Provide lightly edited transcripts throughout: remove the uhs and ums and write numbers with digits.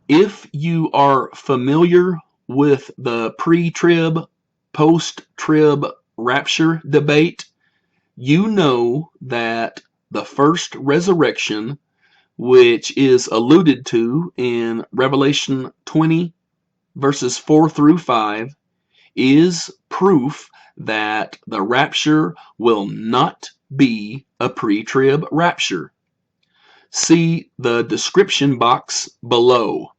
If you are familiar with the pre-trib, post-trib rapture debate, you know that the first resurrection, which is alluded to in Revelation 20, verses 4 through 5, is proof that the rapture will not be a pre-trib rapture. See the description box below.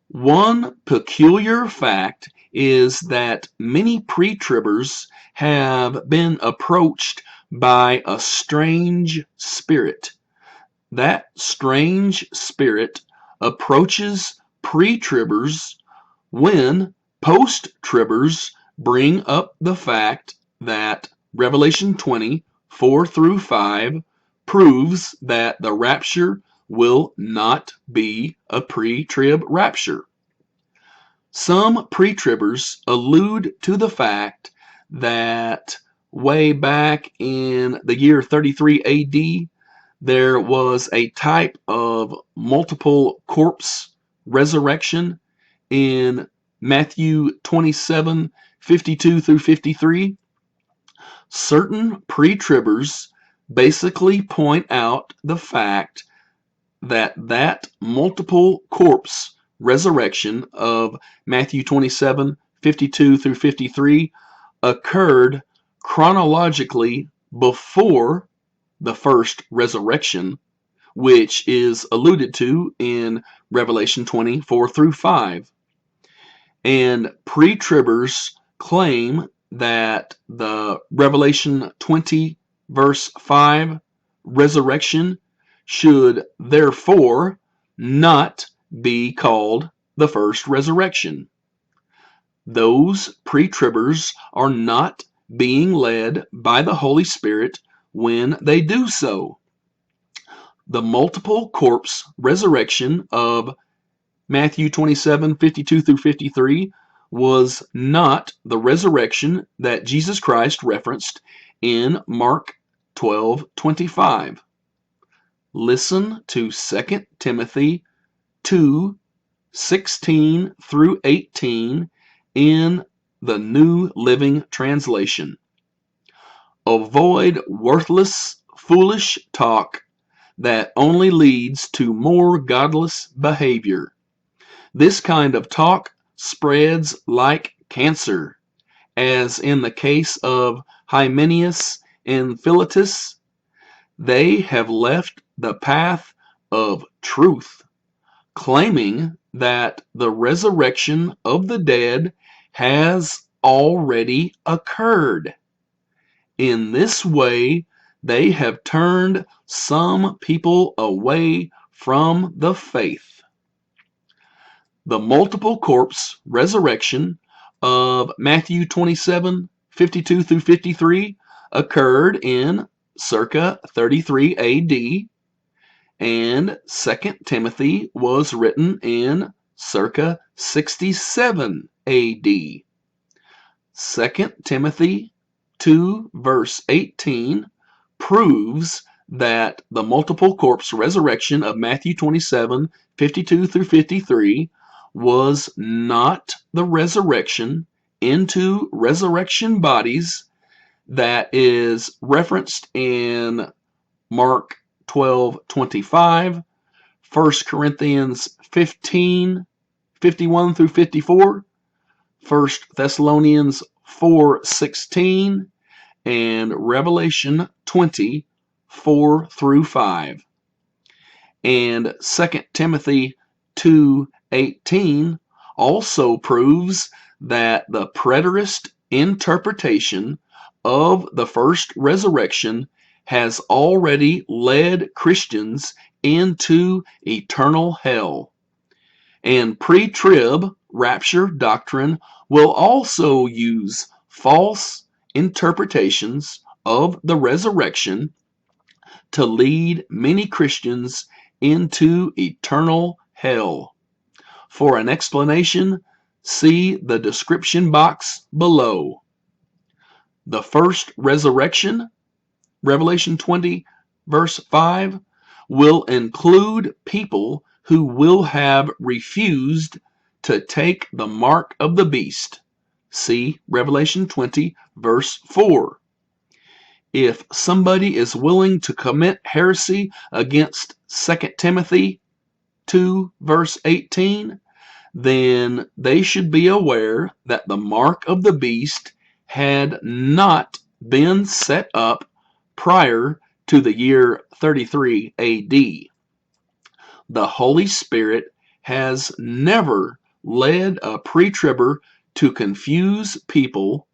One peculiar fact is that many pre-tribbers have been approached by a strange spirit. That strange spirit approaches pre-tribbers when post-tribbers bring up the fact that Revelation 20, 4 through 5 proves that the rapture will not be a pre-trib rapture. Some pre-tribbers allude to the fact that way back in the year 33 AD, there was a type of multiple corpse resurrection in Matthew 27, 52 through 53. Certain pre-tribbers basically point out the fact that multiple corpse resurrection of Matthew 27, 52 through 53 occurred chronologically before the first resurrection, which is alluded to in Revelation 20, 4 through 5. And pre-tribbers claim that the Revelation 20 verse 5 resurrection should therefore not be called the first resurrection. Those pre-tribbers are not being led by the Holy Spirit when they do so. The multiple corpse resurrection of Matthew 27, 52 through 53 was not the resurrection that Jesus Christ referenced in Mark 12:25. Listen to 2 Timothy 2:16 through 18 in the New Living Translation. Avoid worthless, foolish talk that only leads to more godless behavior. This kind of talk spreads like cancer, as in the case of Hymenaeus and Philetus. They have left the path of truth, claiming that the resurrection of the dead has already occurred. In this way, they have turned some people away from the faith. The multiple corpse resurrection of Matthew 27, 52 through 53 occurred in circa 33 AD, and 2 Timothy was written in circa 67 AD. 2 Timothy 2 verse 18 proves that the multiple corpse resurrection of Matthew 27, 52 through 53 was not the resurrection into resurrection bodies that is referenced in Mark 12:25, 1 Corinthians 15, 51 through 54, 1 Thessalonians 4:16, and Revelation 20, 4 through 5. And 2 Timothy 2:18 also proves that the preterist interpretation of the first resurrection has already led Christians into eternal hell. And pre-trib rapture doctrine will also use false interpretations of the resurrection to lead many Christians into eternal hell. For an explanation, see the description box below. The first resurrection, Revelation 20, verse 5, will include people who will have refused to take the mark of the beast. See Revelation 20, verse 4. If somebody is willing to commit heresy against 2 Timothy 2, verse 18, then they should be aware that the mark of the beast had not been set up prior to the year 33 AD. The Holy Spirit has never led a pre-tribber to confuse people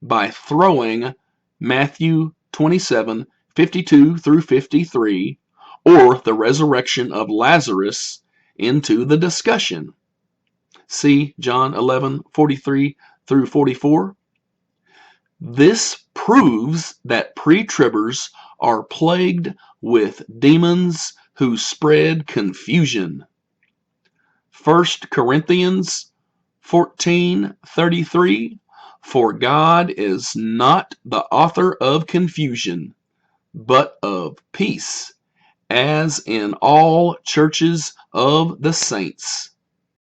by throwing Matthew 27:52 through 53 or the resurrection of Lazarus into the discussion. See John 11:43 through 44. This proves that pre-tribbers are plagued with demons who spread confusion. 1 Corinthians 14:33, for God is not the author of confusion, but of peace, as in all churches of the saints.